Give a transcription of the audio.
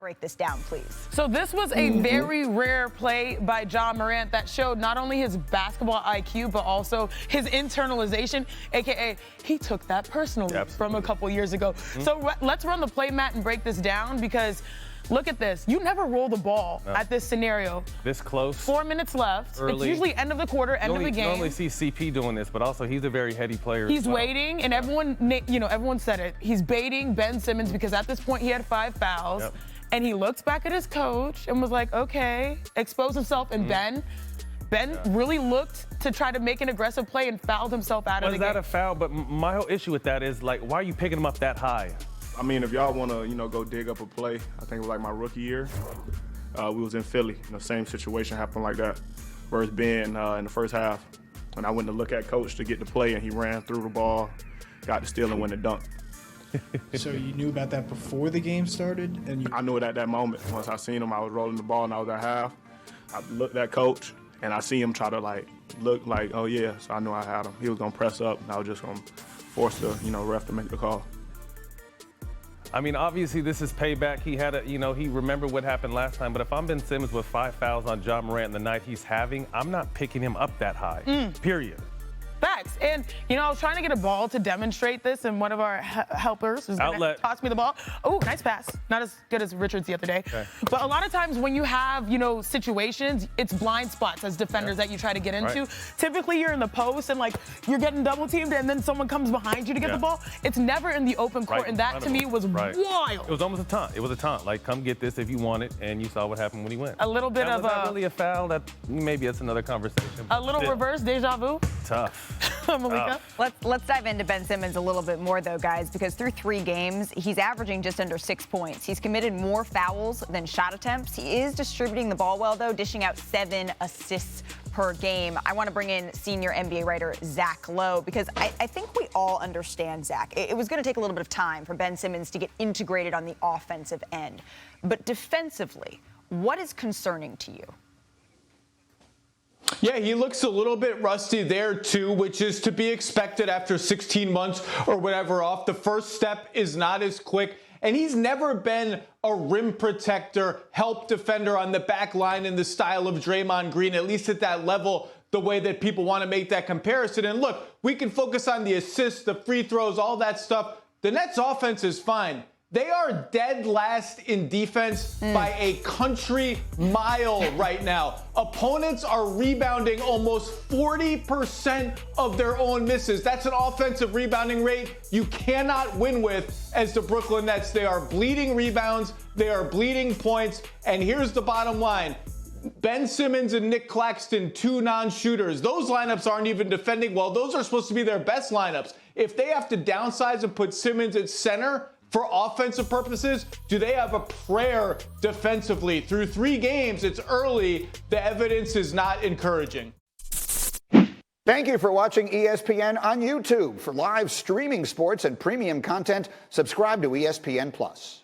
break this down, please. So this was a very rare play by Ja Morant that showed not only his basketball IQ, but also his internalization, a.k.a. he took that personally from a couple years ago. So let's run the play, Matt, and break this down because look at this. You never roll the ball at this scenario. This close. 4 minutes left. Early. It's usually end of the quarter, end of the game. You normally see CP doing this, but also he's a very heady player. He's waiting, and everyone said it. He's baiting Ben Simmons because at this point he had 5 fouls. And he looked back at his coach and was like, okay, expose himself. And Ben really looked to try to make an aggressive play and fouled himself out of the game. Was that a foul? But my whole issue with that is, like, why are you picking him up that high? I mean, if y'all want to, go dig up a play, I think it was like my rookie year. We was in Philly. Same situation happened like that. Versus Ben in the first half. And I went to look at coach to get the play, and he ran through the ball, got the steal, and went to dunk. So you knew about that before the game started? I knew it at that moment. Once I seen him, I was rolling the ball, and I was at half. I looked at coach, and I see him try to, look like, oh, yeah. So I knew I had him. He was going to press up, and I was just going to force the, ref to make the call. I mean, obviously, this is payback. He had he remembered what happened last time. But if I'm Ben Simmons with 5 fouls on Ja Morant in the night he's having, I'm not picking him up that high, period. Facts. And, I was trying to get a ball to demonstrate this, and one of our helpers was going to toss me the ball. Oh, nice pass. Not as good as Richards the other day. Okay. But a lot of times when you have, situations, it's blind spots as defenders that you try to get into. Right. Typically, you're in the post and, you're getting double-teamed, and then someone comes behind you to get the ball. It's never in the open court, and that, to me, was wild. It was almost a taunt. It was a taunt. Like, come get this if you want it, and you saw what happened when he went. A little bit was that really a foul? Maybe it's another conversation. A little reverse deja vu? Tough. Malika? Let's dive into Ben Simmons a little bit more, though, guys, because through 3 games, he's averaging just under 6 points. He's committed more fouls than shot attempts. He is distributing the ball well, though, dishing out 7 assists per game. I want to bring in senior NBA writer Zach Lowe because I think we all understand, Zach. It was going to take a little bit of time for Ben Simmons to get integrated on the offensive end. But defensively, what is concerning to you? Yeah, he looks a little bit rusty there, too, which is to be expected after 16 months or whatever off. The first step is not as quick, and he's never been a rim protector, help defender on the back line in the style of Draymond Green, at least at that level, the way that people want to make that comparison. And look, we can focus on the assists, the free throws, all that stuff. The Nets' offense is fine. They are dead last in defense by a country mile right now. Opponents are rebounding almost 40% of their own misses. That's an offensive rebounding rate you cannot win with as the Brooklyn Nets. They are bleeding rebounds. They are bleeding points. And here's the bottom line. Ben Simmons and Nick Claxton, 2 non-shooters. Those lineups aren't even defending well. Those are supposed to be their best lineups. If they have to downsize and put Simmons at center for offensive purposes, do they have a prayer defensively? Through 3 games, it's early. The evidence is not encouraging. Thank you for watching ESPN on YouTube. For live streaming sports and premium content, subscribe to ESPN+.